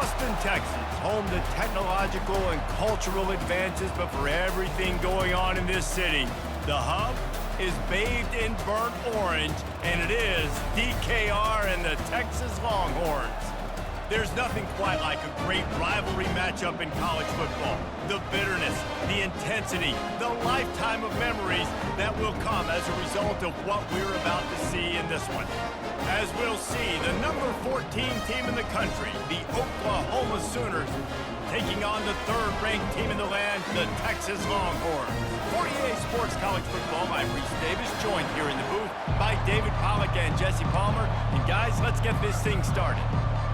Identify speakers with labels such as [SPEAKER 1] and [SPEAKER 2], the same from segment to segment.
[SPEAKER 1] Austin, Texas, home to technological and cultural advances, but for everything going on in this city, the hub is bathed in burnt orange, and it is DKR and the Texas Longhorns. There's nothing quite like a great rivalry matchup in college football. The bitterness, the intensity, the lifetime of memories that will come as a result of what we're about to see in this one. As we'll see, the number 14 team in the country, the Oklahoma Sooners, taking on the third-ranked team in the land, the Texas Longhorns. For EA Sports College Football, I'm Reese Davis, joined here in the booth by David Pollack and Jesse Palmer. And guys, let's get this thing started.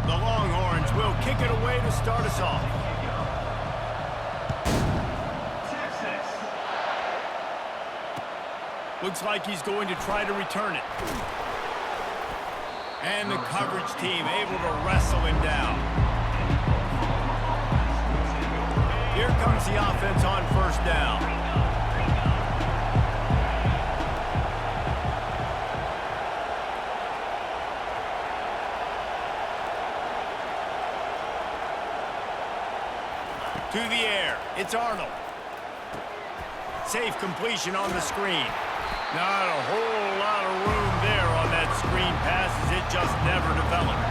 [SPEAKER 1] The Longhorns will kick it away to start us off. Looks like he's going to try to return it. And the coverage team able to wrestle him down. Here comes the offense on first down. To the air, it's Arnold. Safe completion on the screen. Not a whole lot of room there on that screen pass as it just never developed.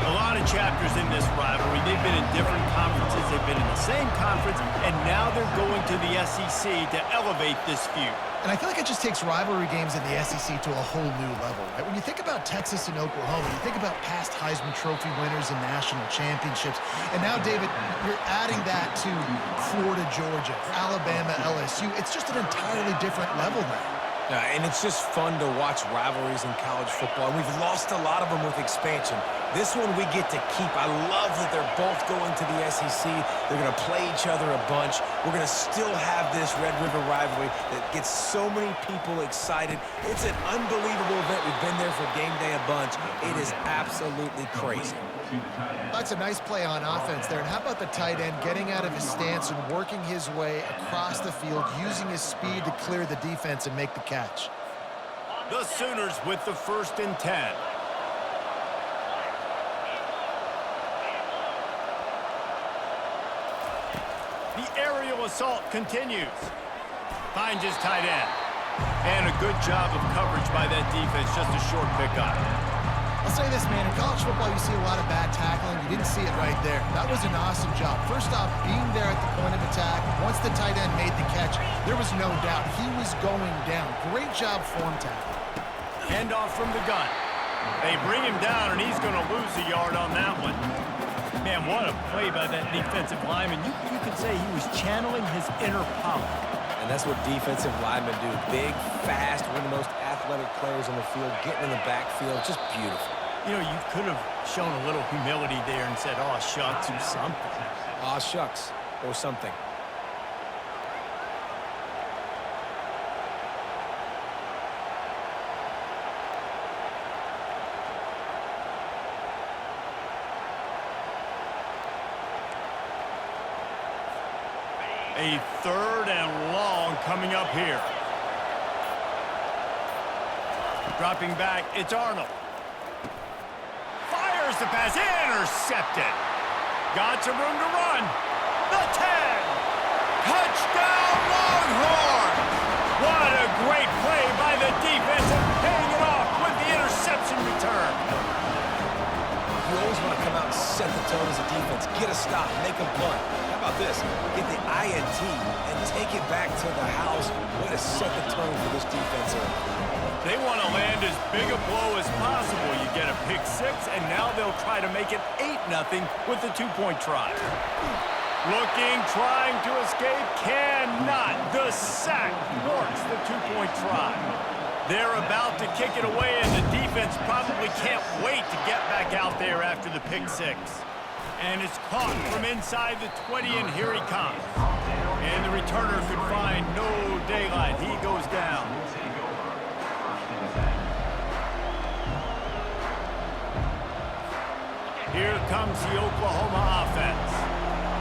[SPEAKER 1] A lot of chapters in this rivalry. They've been in different conferences. They've been in the same conference, and now they're going to the SEC to elevate this feud.
[SPEAKER 2] And I feel like it just takes rivalry games in the SEC to a whole new level, right? When you think about Texas and Oklahoma, you think about past Heisman Trophy winners and national championships. And now, David, you're adding that to Florida, Georgia, Alabama, LSU. It's just an entirely different level now.
[SPEAKER 3] And it's just fun to watch rivalries in college football. And we've lost a lot of them with expansion. This one we get to keep. I love that they're both going to the SEC. They're going to play each other a bunch. We're going to still have this Red River rivalry that gets so many people excited. It's an unbelievable event. We've been there for game day a bunch. It is absolutely crazy.
[SPEAKER 2] That's a nice play on offense there. And how about the tight end getting out of his stance and working his way across the field, using his speed to clear the defense and make the catch.
[SPEAKER 1] The Sooners with the 1st and 10. The aerial assault continues. Finds his tight end. And a good job of coverage by that defense, just a short pickup.
[SPEAKER 2] I'll say this, man, in college football, you see a lot of bad tackling. You didn't see it right there. That was an awesome job. First off, being there at the point of attack. Once the tight end made the catch, there was no doubt he was going down. Great job form tackle.
[SPEAKER 1] Handoff from the gun. They bring him down, and he's going to lose a yard on that one. Man, what a play by that defensive lineman. You could say he was channeling his inner power.
[SPEAKER 3] And that's what defensive linemen do. Big, fast, one of the most athletic players on the field, getting in the backfield, just beautiful.
[SPEAKER 1] You know, you could have shown a little humility there and said, "Aw, shucks," or something.
[SPEAKER 3] Aw, shucks, or something.
[SPEAKER 1] A 3rd and long coming up here. Dropping back, it's Arnold. Fires the pass, intercepted. Got some room to run. The 10. Touchdown Longhorn. What a great play by the defense and paying it off with the interception return.
[SPEAKER 3] You always want to come out and set the tone as a defense. Get a stop, make a punt. How about this? Get the INT and take it back to the house. Way to set the tone for this defense here.
[SPEAKER 1] They want to land as big a blow as possible. You get a pick 6, and now they'll try to make it 8-0 with the 2-point try. Looking, trying to escape, cannot. The sack works the 2-point try. They're about to kick it away, and the defense probably can't wait to get back out there after the pick 6. And it's caught from inside the 20, and here he comes. And the returner could find no daylight. He goes down. Here comes the Oklahoma offense.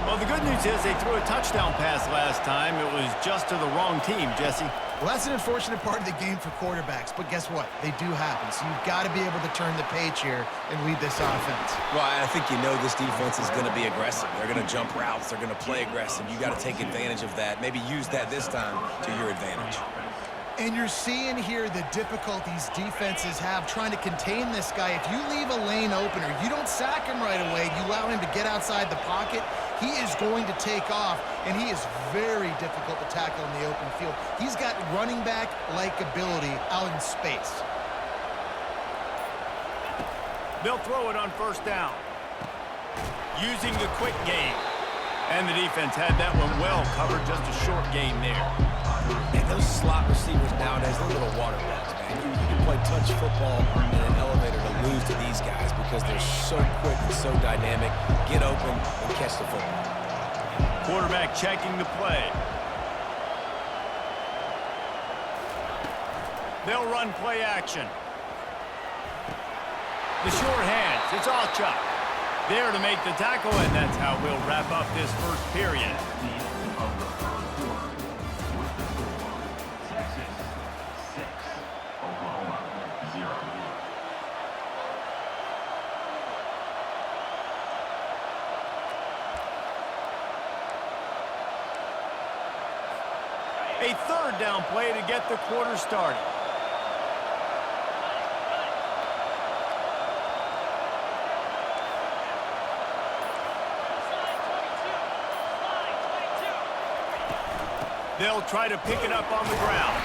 [SPEAKER 1] Well, the good news is they threw a touchdown pass last time. It was just to the wrong team, Jesse.
[SPEAKER 2] Well, that's an unfortunate part of the game for quarterbacks, but guess what? They do happen, so you've got to be able to turn the page here and lead this offense.
[SPEAKER 3] Well, I think you know this defense is going to be aggressive. They're going to jump routes. They're going to play aggressive. You got to take advantage of that. Maybe use that this time to your advantage.
[SPEAKER 2] And you're seeing here the difficulties defenses have trying to contain this guy. If you leave a lane open or you don't sack him right away, you allow him to get outside the pocket, he is going to take off, and he is very difficult to tackle in the open field. He's got running back-like ability out in space.
[SPEAKER 1] They'll throw it on first down. Using the quick game. And the defense had that one well covered, just a short gain there.
[SPEAKER 3] And those slot receivers nowadays, they're little water balls, man. You can play touch football in an elevator to lose to these guys because they're so quick and so dynamic. Get open and catch the football.
[SPEAKER 1] Quarterback checking the play. They'll run play action. The short hands, it's Alchuk. There to make the tackle, and that's how we'll wrap up this first period. A third down play to get the quarter started. They'll try to pick it up on the ground.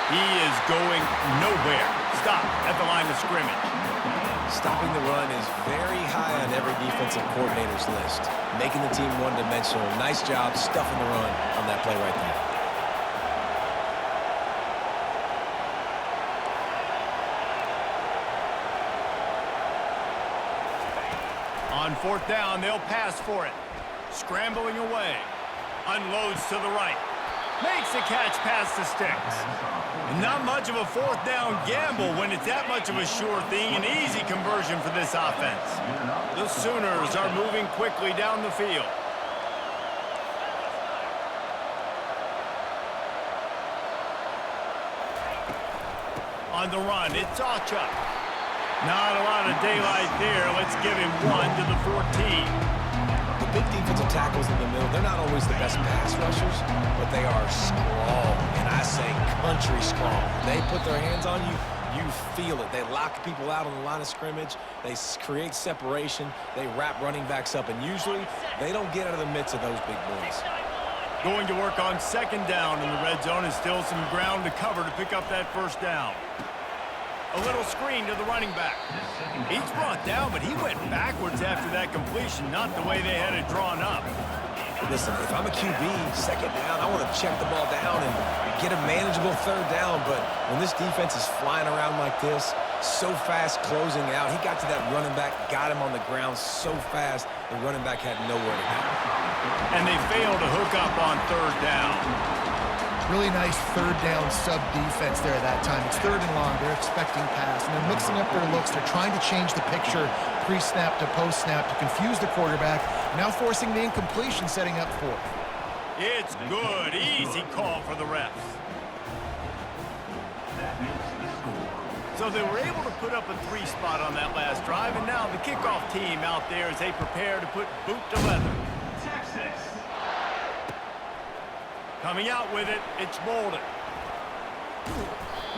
[SPEAKER 1] He is going nowhere. Stop at the line of scrimmage.
[SPEAKER 3] Stopping the run is very high on every defensive coordinator's list. Making the team one-dimensional. Nice job stuffing the run on that play right there.
[SPEAKER 1] On fourth down, they'll pass for it. Scrambling away. Unloads to the right. Makes the catch past the sticks. Not much of a fourth down gamble when it's that much of a sure thing. An easy conversion for this offense. The Sooners are moving quickly down the field. On the run, it's Alchuk. Not a lot of daylight there. Let's give him one to the 14.
[SPEAKER 3] The big defensive tackles in the middle, they're not always the best pass rushers, but they are strong, and I say country strong. They put their hands on you, you feel it. They lock people out on the line of scrimmage. They create separation. They wrap running backs up, and usually they don't get out of the midst of those big boys.
[SPEAKER 1] Going to work on second down in the red zone, and still some ground to cover to pick up that first down. A little screen to the running back. He's brought down, but he went backwards after that completion, not the way they had it drawn up.
[SPEAKER 3] Listen, if I'm a QB, second down, I want to check the ball down and get a manageable third down, but when this defense is flying around like this, so fast closing out, he got to that running back, got him on the ground so fast, the running back had nowhere to go.
[SPEAKER 1] And they failed to hook up on third down.
[SPEAKER 2] Really nice third down sub defense there at that time. It's third and long. They're expecting pass, and they're mixing up their looks. They're trying to change the picture pre-snap to post-snap to confuse the quarterback, now forcing the incompletion, setting up fourth.
[SPEAKER 1] It's good. Easy call for the refs. So they were able to put up a 3 spot on that last drive, and now the kickoff team out there as they prepare to put boot to leather. Texas. Coming out with it, it's Bolden.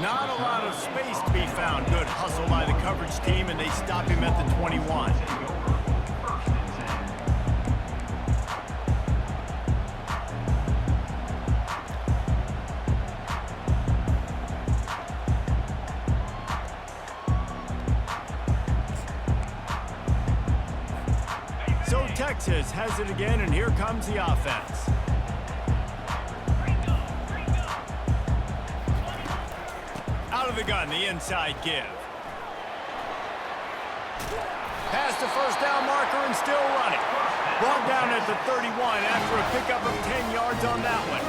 [SPEAKER 1] Not a lot of space to be found. Good hustle by the coverage team, and they stop him at the 21. So Texas has it again, and here comes the offense. Out of the gun, the inside give. Past the first down marker and still running. Brought down at the 31 after a pickup of 10 yards on that one.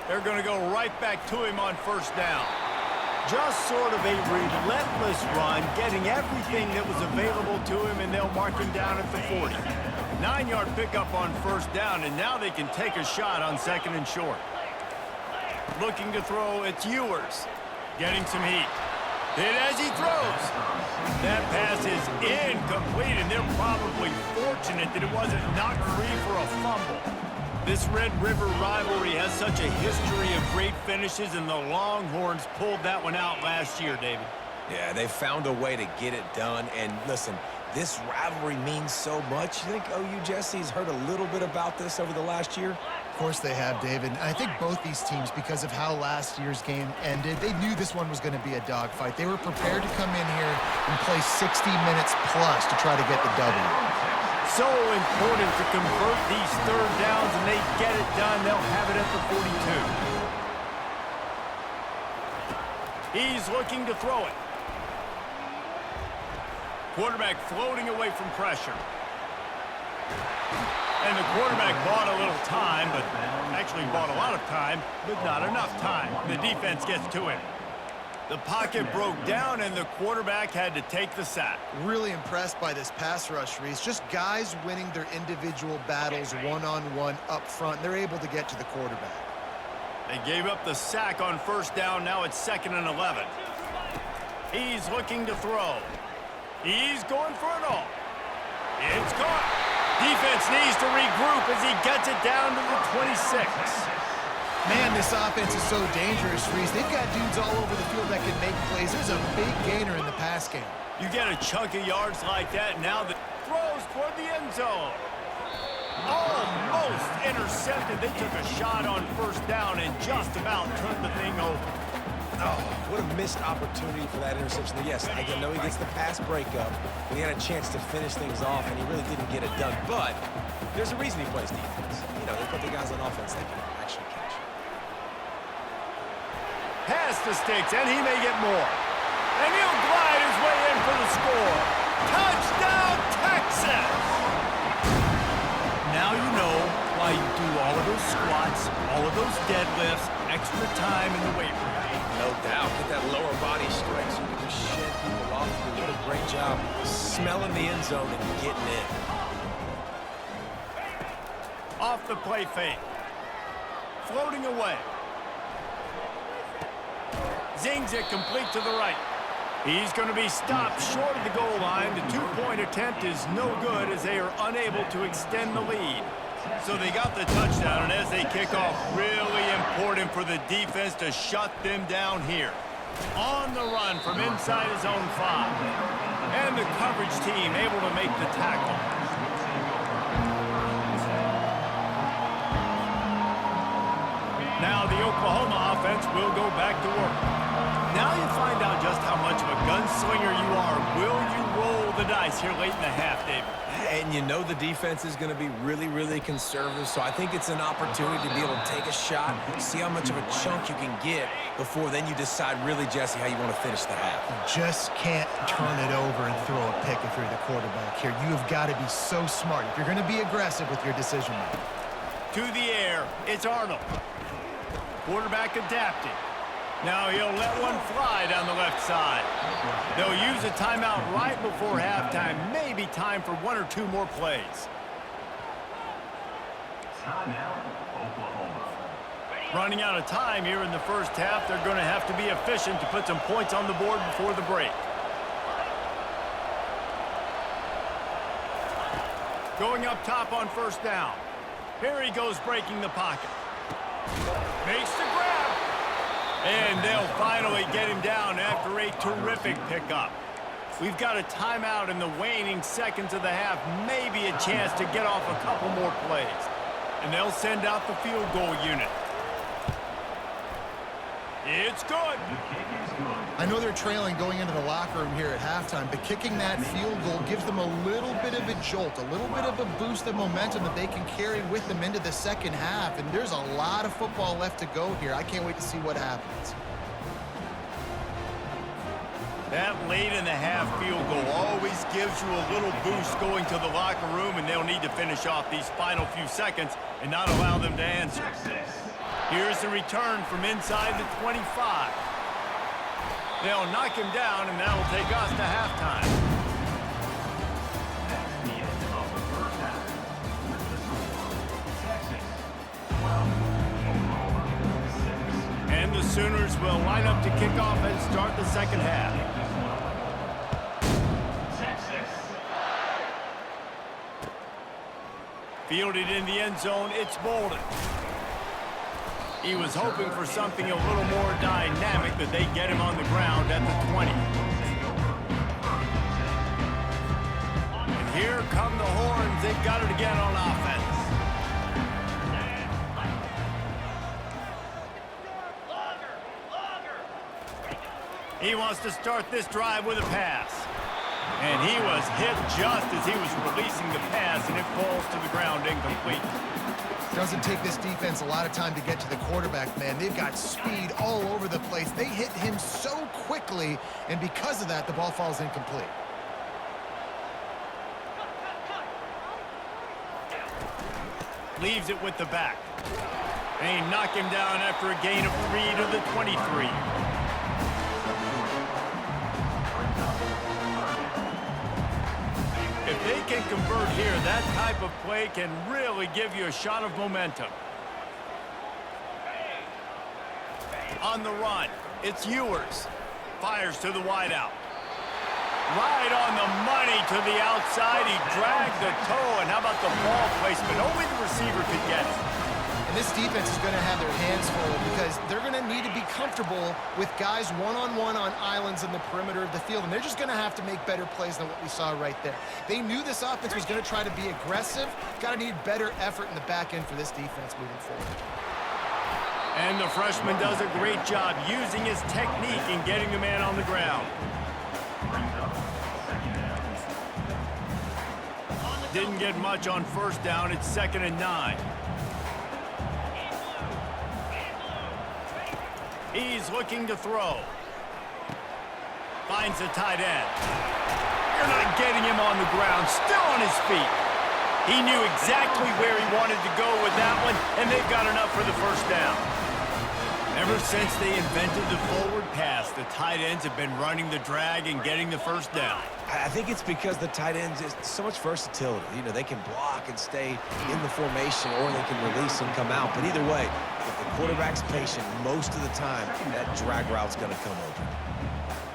[SPEAKER 1] They're going to go right back to him on first down. Just sort of a relentless run, getting everything that was available to him, and they'll mark him down at the 40. 9-yard pickup on first down, and now they can take a shot on 2nd and short. Looking to throw, it's Ewers. Getting some heat. Hit as he throws. That pass is incomplete, and they're probably fortunate that it wasn't knocked free for a fumble. This Red River rivalry has such a history of great finishes, and the Longhorns pulled that one out last year, David.
[SPEAKER 3] Yeah, they found a way to get it done. And listen, this rivalry means so much. You think OU Jesse's heard a little bit about this over the last year?
[SPEAKER 2] Of course they have, David. I think both these teams, because of how last year's game ended, they knew this one was going to be a dogfight. They were prepared to come in here and play 60 minutes plus to try to get the W.
[SPEAKER 1] So important to convert these third downs, and they get it done. They'll have it at the 42. He's looking to throw it. Quarterback floating away from pressure. And the quarterback bought a little time, but actually bought a lot of time, but not enough time. The defense gets to him. The pocket broke down, and the quarterback had to take the sack.
[SPEAKER 2] Really impressed by this pass rush, Reese. Just guys winning their individual battles one-on-one up front. They're able to get to the quarterback.
[SPEAKER 1] They gave up the sack on first down. Now it's 2nd and 11. He's looking to throw. He's going for it all. It's caught. Defense needs to regroup as he gets it down to the 26.
[SPEAKER 2] Man, this offense is so dangerous, Reese. They've got dudes all over the field that can make plays. There's a big gainer in the pass game.
[SPEAKER 1] You get a chunk of yards like that, now the throws toward the end zone. Almost intercepted. They took a shot on first down and just about turned the thing over.
[SPEAKER 3] Oh, what a missed opportunity for that interception. Yes, I know he gets the pass breakup, but he had a chance to finish things off, and he really didn't get it done. But there's a reason he plays defense. You know, they put the guys on offense that can actually catch.
[SPEAKER 1] Pass the sticks, and he may get more. And he'll glide his way in for the score. Touchdown, Texas! Now you know why you do all of those squats, all of those deadlifts, extra time in the weight room.
[SPEAKER 3] No doubt. Get that lower body strength so you can just shed people off. You did a great job smelling the end zone and getting in.
[SPEAKER 1] Off the play fake. Floating away. Zings it complete to the right. He's going to be stopped short of the goal line. The two-point attempt is no good as they are unable to extend the lead. So they got the touchdown, and as they kick off, really important for the defense to shut them down here. On the run from inside his own 5. And the coverage team able to make the tackle. Now the Oklahoma offense will go back to work. Now you find out just how much of a gunslinger you are. Will you roll the dice here late in the half, David?
[SPEAKER 3] And you know the defense is going to be really, really conservative, so I think it's an opportunity to be able to take a shot, see how much of a chunk you can get before then you decide really, Jesse, how you want to finish the half.
[SPEAKER 2] You just can't turn it over and throw a pick if you're the quarterback here. You have got to be so smart if you're going to be aggressive with your decision making.
[SPEAKER 1] To the air, it's Arnold. Quarterback adapted. Now he'll let one fly down the left side. They'll use a timeout right before halftime. Maybe time for 1 or 2 more plays. Running out of time here in the first half. They're going to have to be efficient to put some points on the board before the break. Going up top on first down. Here he goes breaking the pocket. Makes the grab. And they'll finally get him down after a terrific pickup. We've got a timeout in the waning seconds of the half. Maybe a chance to get off a couple more plays. And they'll send out the field goal unit. It's good.
[SPEAKER 2] I know they're trailing going into the locker room here at halftime, but kicking that field goal gives them a little bit of a jolt, a little bit of a boost of momentum that they can carry with them into the second half. And there's a lot of football left to go here. I can't wait to see what happens.
[SPEAKER 1] That late in the half field goal always gives you a little boost going to the locker room, and they'll need to finish off these final few seconds and not allow them to answer. Here's the return from inside the 25. They'll knock him down, and that'll take us to halftime. the Sooners will line up to kick off and start the second half. Fielded in the end zone, it's Bolden. He was hoping for something a little more dynamic, that they get him on the ground at the 20. And here come the horns. They've got it again on offense. He wants to start this drive with a pass. And he was hit just as he was releasing the pass, and it falls to the ground incomplete.
[SPEAKER 2] Doesn't take this defense a lot of time to get to the quarterback, man. They've got speed all over the place. They hit him so quickly, and because of that, the ball falls incomplete.
[SPEAKER 1] Leaves it with the back. And he knocked him down after a gain of 3 to the 23. If they can convert here, that type of play can really give you a shot of momentum. On the run, it's Ewers. Fires to the wideout. Right on the money to the outside. He dragged the toe, and how about the ball placement? Only the receiver could get it.
[SPEAKER 2] And this defense is going to have their hands full because they're going to need to be comfortable with guys one-on-one on islands in the perimeter of the field, and they're just going to have to make better plays than what we saw right there. They knew this offense was going to try to be aggressive. Got to need better effort in the back end for this defense moving forward.
[SPEAKER 1] And the freshman does a great job using his technique in getting the man on the ground. Didn't get much on first down. It's 2nd and 9. He's looking to throw. Finds a tight end. You're not getting him on the ground. Still on his feet. He knew exactly where he wanted to go with that one, and they've got enough for the first down. Ever since they invented the forward pass, the tight ends have been running the drag and getting the first down.
[SPEAKER 3] I think it's because the tight ends is so much versatility. You know, they can block and stay in the formation, or they can release and come out. But either way, if the quarterback's patient, most of the time, that drag route's going to come open.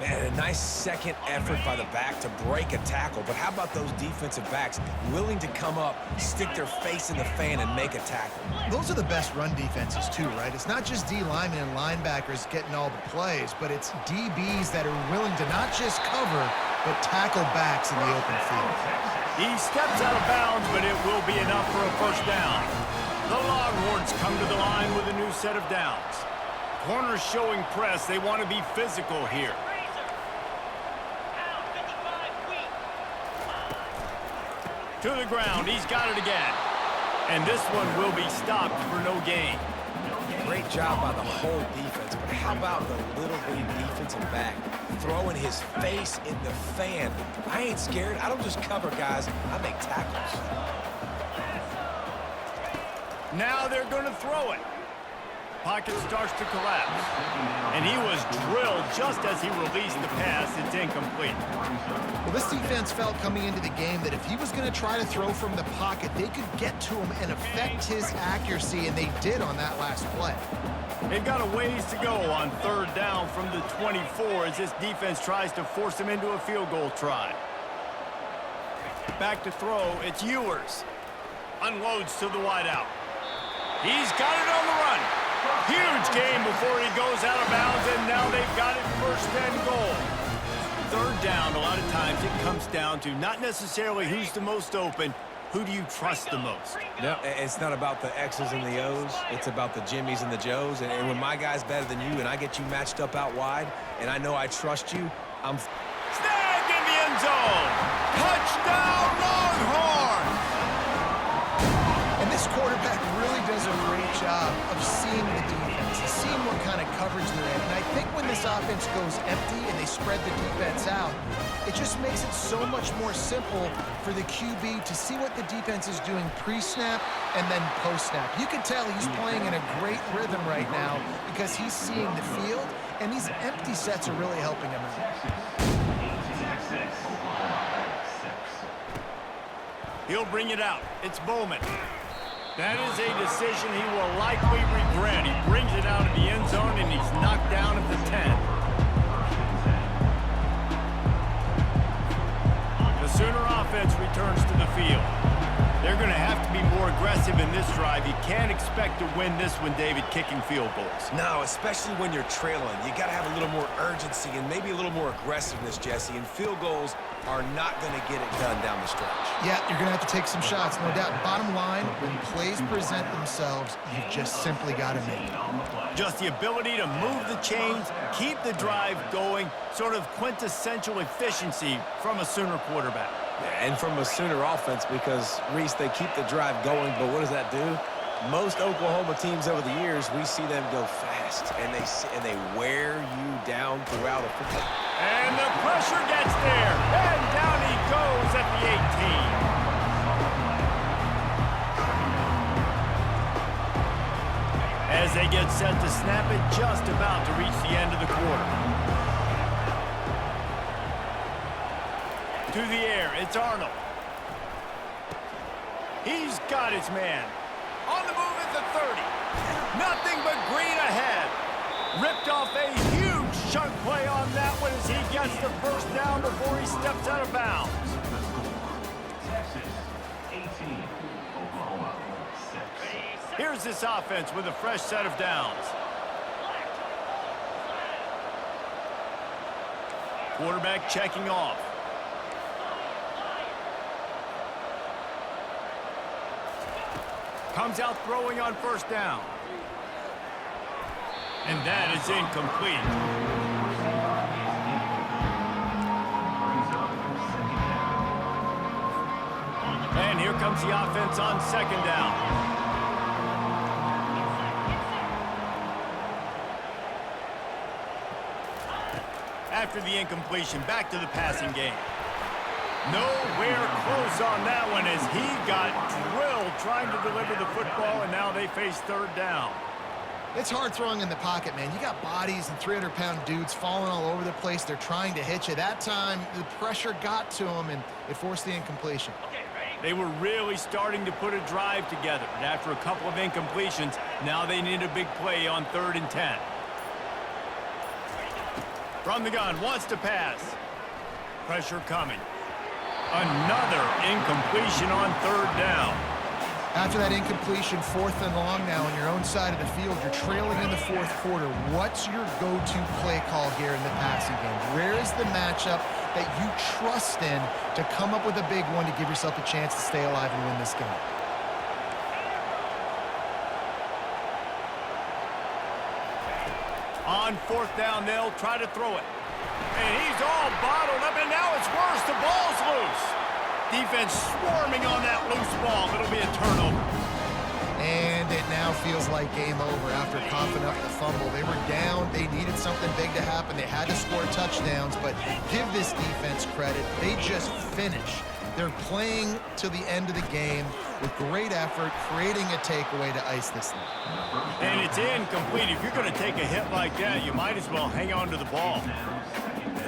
[SPEAKER 3] Man, a nice second effort by the back to break a tackle. But how about those defensive backs willing to come up, stick their face in the fan, and make a tackle?
[SPEAKER 2] Those are the best run defenses too, right? It's not just D linemen and linebackers getting all the plays, but it's DBs that are willing to not just cover, but tackle backs in the open field.
[SPEAKER 1] He steps out of bounds, but it will be enough for a first down. The Longhorns come to the line with a new set of downs. Corners showing press. They want to be physical here. To the ground. He's got it again. And this one will be stopped for no gain.
[SPEAKER 3] Great job by the whole defense, but how about the little bitty defensive back throwing his face in the fan? I ain't scared. I don't just cover guys. I make tackles.
[SPEAKER 1] Now they're going to throw it. Pocket starts to collapse. And he was drilled just as he released the pass. It's incomplete.
[SPEAKER 2] Well, this defense felt coming into the game that if he was going to try to throw from the pocket, they could get to him and affect his accuracy, and they did on that last play.
[SPEAKER 1] They've got a ways to go on 3rd down from the 24 as this defense tries to force him into a field goal try. Back to throw, it's Ewers. Unloads to the wideout. He's got it on the run. Huge game before he goes out of bounds, and now they've got it 1st and goal. 3rd down, a lot of times it comes down to not necessarily who's the most open, who do you trust the most?
[SPEAKER 3] No, it's not about the X's and the O's. It's about the Jimmies and the Joes. And when my guy's better than you and I get you matched up out wide, and I know I trust you, I'm...
[SPEAKER 1] Snagged in the end zone! Touchdown, Longhorns!
[SPEAKER 2] And this quarterback really does a great job of seeing the defense and seeing what kind of coverage they're in. And I think when this offense goes empty and they spread the defense out, it just makes it so much more simple for the QB to see what the defense is doing pre-snap and then post-snap. You can tell he's playing in a great rhythm right now because he's seeing the field, and these empty sets are really helping him out.
[SPEAKER 1] He'll bring it out. It's Bowman. That is a decision he will likely regret. He brings it out of the end zone, and he's knocked down at the 10. The Sooner offense returns to the field. They're going to have to be more aggressive in this drive. You can't expect to win this one, David, kicking field goals.
[SPEAKER 3] No, especially when you're trailing. You got to have a little more urgency and maybe a little more aggressiveness, Jesse. And field goals are not going to get it done down the stretch.
[SPEAKER 2] Yeah, you're going to have to take some shots, no doubt. Bottom line, when plays present themselves, you've just simply got to make them.
[SPEAKER 1] Just the ability to move the chains, keep the drive going, sort of quintessential efficiency from a Sooner quarterback.
[SPEAKER 3] Yeah, and from a Sooner offense because, Reese, they keep the drive going, but what does that do? Most Oklahoma teams over the years, we see them go fast, and they wear you down throughout a football.
[SPEAKER 1] And the pressure gets there, and down he goes at the 18. As they get set to snap it, just about to reach the end of the quarter. To the air, it's Arnold. He's got his man. On the move at the 30. Nothing but green ahead. Ripped off a huge chunk play on that one as he gets the first down before he steps out of bounds. Here's this offense with a fresh set of downs. Quarterback checking off. Comes out throwing on first down. And that is incomplete. And here comes the offense on second down. After the incompletion, back to the passing game. Nowhere close on that one as he got drilled trying to deliver the football, and now they face third down.
[SPEAKER 2] It's hard throwing in the pocket, man. You got bodies and 300-pound dudes falling all over the place. They're trying to hit you. That time, the pressure got to them, and it forced the incompletion.
[SPEAKER 1] They were really starting to put a drive together, and after a couple of incompletions, now they need a big play on 3rd and 10. From the gun, wants to pass. Pressure coming. Another incompletion on 3rd down.
[SPEAKER 2] After that incompletion, 4th and long now on your own side of the field, you're trailing in the 4th quarter. What's your go-to play call here in the passing game? Where is the matchup that you trust in to come up with a big one to give yourself a chance to stay alive and win this game?
[SPEAKER 1] On 4th down, they'll try to throw it. And he's all bottled up, and now it's worse. The ball's loose. Defense swarming on that loose ball. It'll be a turnover.
[SPEAKER 2] And it now feels like game over after coughing up the fumble. They were down. They needed something big to happen. They had to score touchdowns, but give this defense credit. They just finish. They're playing to the end of the game with great effort, creating a takeaway to ice this thing.
[SPEAKER 1] And it's incomplete. If you're going to take a hit like that, you might as well hang on to the ball.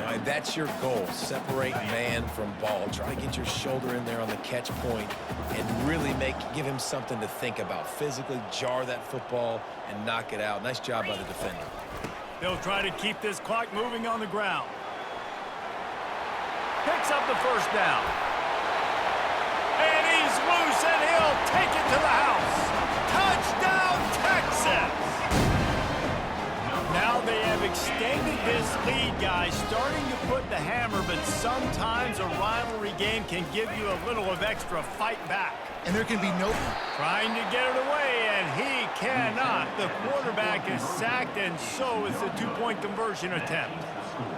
[SPEAKER 3] And that's your goal. Separate man from ball. Try to get your shoulder in there on the catch point and really give him something to think about. Physically jar that football and knock it out. Nice job by the defender.
[SPEAKER 1] They'll try to keep this clock moving on the ground. Picks up the first down. And he's loose, and he'll take it to the house. Touchdown, Texas! Now they have extended this lead, guys, starting to put the hammer, but sometimes a rivalry game can give you a little of extra fight back.
[SPEAKER 2] And there can be no...
[SPEAKER 1] Trying to get it away, and he cannot. The quarterback is sacked, and so is the two-point conversion attempt.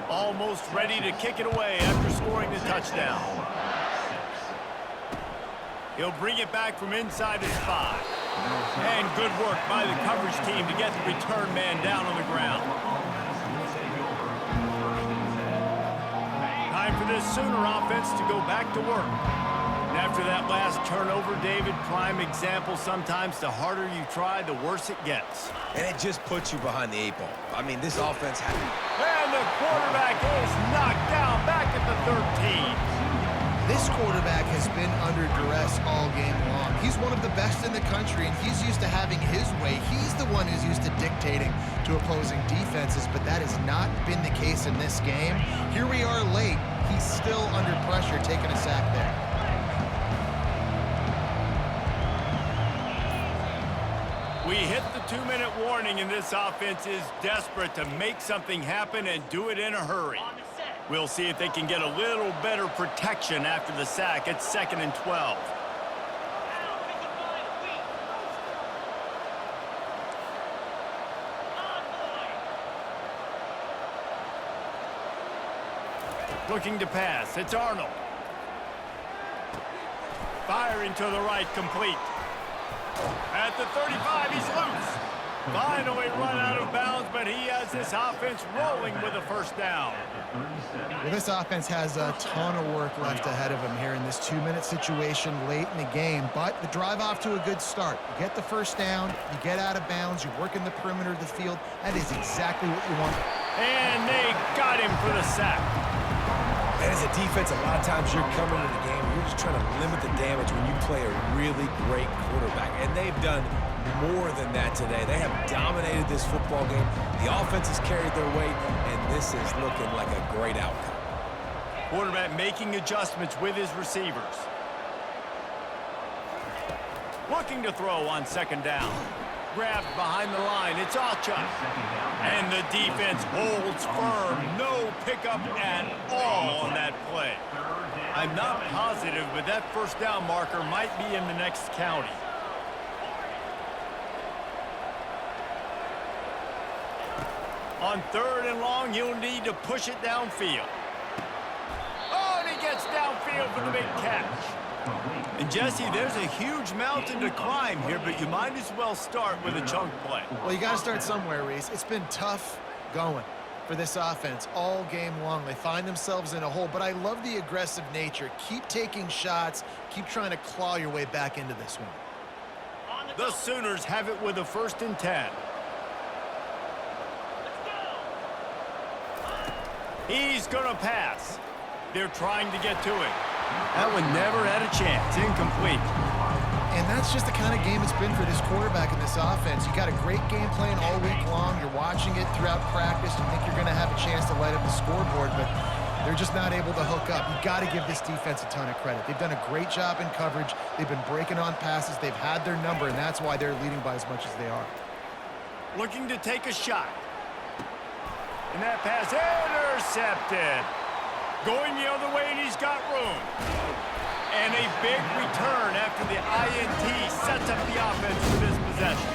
[SPEAKER 1] Almost ready to kick it away after scoring the touchdown. He'll bring it back from inside his 5. And good work by the coverage team to get the return man down on the ground. Time for this Sooner offense to go back to work. And after that last turnover, David, prime example, sometimes the harder you try, the worse it gets.
[SPEAKER 3] And it just puts you behind the 8 ball. I mean, this offense had...
[SPEAKER 1] And the quarterback is knocked down back at the 13.
[SPEAKER 2] This This quarterback has been under duress all game long. He's one of the best in the country, and he's used to having his way. He's the one who's used to dictating to opposing defenses, but that has not been the case in this game. Here we are late. He's still under pressure, taking a sack there.
[SPEAKER 1] We hit the 2-minute warning, and this offense is desperate to make something happen and do it in a hurry. We'll see if they can get a little better protection after the sack. It's 2nd and 12. Looking to pass. It's Arnold. Firing to the right, complete. At the 35, he's loose. Finally run out of bounds, but he has this offense rolling with a first down.
[SPEAKER 2] Well, this offense has a ton of work left ahead of them here in this 2-minute situation late in the game, but the drive off to a good start. You get the first down, you get out of bounds, you work in the perimeter of the field. That is exactly what you want.
[SPEAKER 1] And they got him for the sack.
[SPEAKER 3] And as a defense, a lot of times you're coming to the game, you're just trying to limit the damage when you play a really great quarterback. And they've done more than that today. They have dominated this football game. The offense has carried their weight, and this is looking like a great outcome.
[SPEAKER 1] Quarterback making adjustments with his receivers. Looking to throw on 2nd down. Grabbed behind the line. It's Alchuk. And the defense holds firm. No pickup at all on that play. I'm not positive, but that first down marker might be in the next county. On 3rd and long, he'll need to push it downfield. Oh, and he gets downfield for the big catch. And, Jesse, there's a huge mountain to climb here, but you might as well start with a chunk play.
[SPEAKER 2] Well, you got to start somewhere, Reese. It's been tough going for this offense all game long. They find themselves in a hole, but I love the aggressive nature. Keep taking shots. Keep trying to claw your way back into this one.
[SPEAKER 1] The Sooners have it with a 1st and 10. He's going to pass. They're trying to get to it. That one never had a chance. Incomplete.
[SPEAKER 2] And that's just the kind of game it's been for this quarterback in this offense. You got a great game plan all week long. You're watching it throughout practice. You think you're going to have a chance to light up the scoreboard, but they're just not able to hook up. You got to give this defense a ton of credit. They've done a great job in coverage. They've been breaking on passes. They've had their number, and that's why they're leading by as much as they are.
[SPEAKER 1] Looking to take a shot. And that pass intercepted. Going the other way, and he's got room. And a big return after the INT sets up the offense for this possession.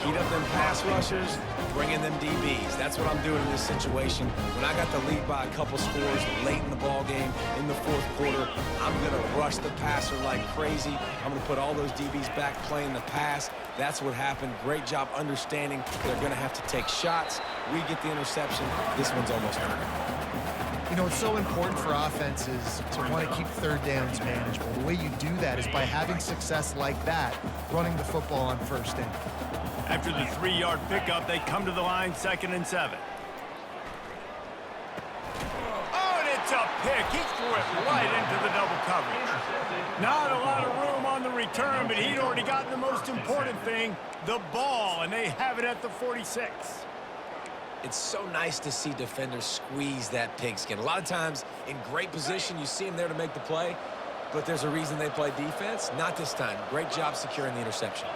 [SPEAKER 3] Heat up them pass rushers, bring in them DBs. That's what I'm doing in this situation. When I got the lead by a couple scores late in the ball game, in the 4th quarter, I'm going to rush the passer like crazy. I'm going to put all those DBs back playing the pass. That's what happened. Great job understanding they're going to have to take shots. We get the interception. This one's almost done.
[SPEAKER 2] You know, it's so important for offenses to want to keep 3rd downs manageable. The way you do that is by having success like that, running the football on 1st down.
[SPEAKER 1] After the 3-yard pickup, they come to the line 2nd and 7. Oh, and it's a pick. He threw it right into the double coverage. Not a lot of room on the return, but he'd already gotten the most important thing, the ball, and they have it at the 46.
[SPEAKER 3] It's so nice to see defenders squeeze that pigskin. A lot of times in great position, you see them there to make the play, but there's a reason they play defense. Not this time. Great job securing the interception.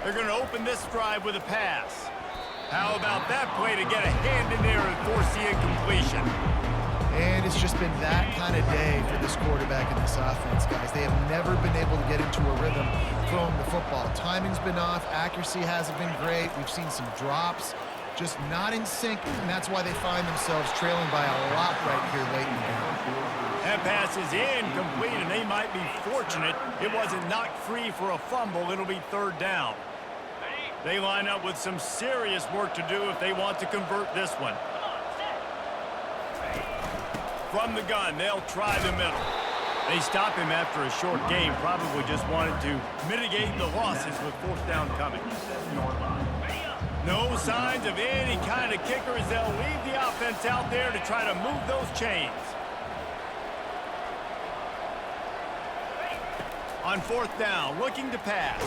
[SPEAKER 1] They're going to open this drive with a pass. How about that play to get a hand in there and force the incompletion?
[SPEAKER 2] And it's just been that kind of day for this quarterback and this offense, guys. They have never been able to get into a rhythm throwing the football. Timing's been off. Accuracy hasn't been great. We've seen some drops, just not in sync, and that's why they find themselves trailing by a lot right here late in the game.
[SPEAKER 1] That pass is incomplete, and they might be fortunate it wasn't knocked free for a fumble. It'll be 3rd down. They line up with some serious work to do if they want to convert this one. From the gun, they'll try the middle. They stop him after a short game, probably just wanted to mitigate the losses with 4th down coming. No signs of any kind of kicker as they'll leave the offense defense out there to try to move those chains. On fourth down, looking to pass.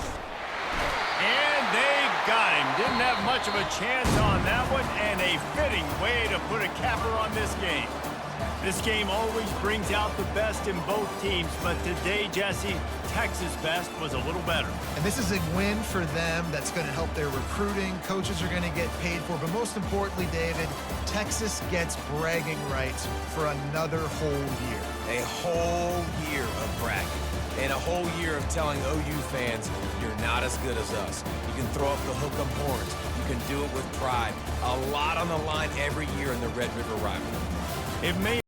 [SPEAKER 1] And they got him. Didn't have much of a chance on that one, and a fitting way to put a capper on this game. This game always brings out the best in both teams, but today, Jesse, Texas' best was a little better.
[SPEAKER 2] And this is a win for them that's going to help their recruiting. Coaches are going to get paid for. But most importantly, David, Texas gets bragging rights for another whole year.
[SPEAKER 3] A whole year of bragging. And a whole year of telling OU fans, you're not as good as us. You can throw up the hook 'em horns. You can do it with pride. A lot on the line every year in the Red River rivalry.
[SPEAKER 1] It may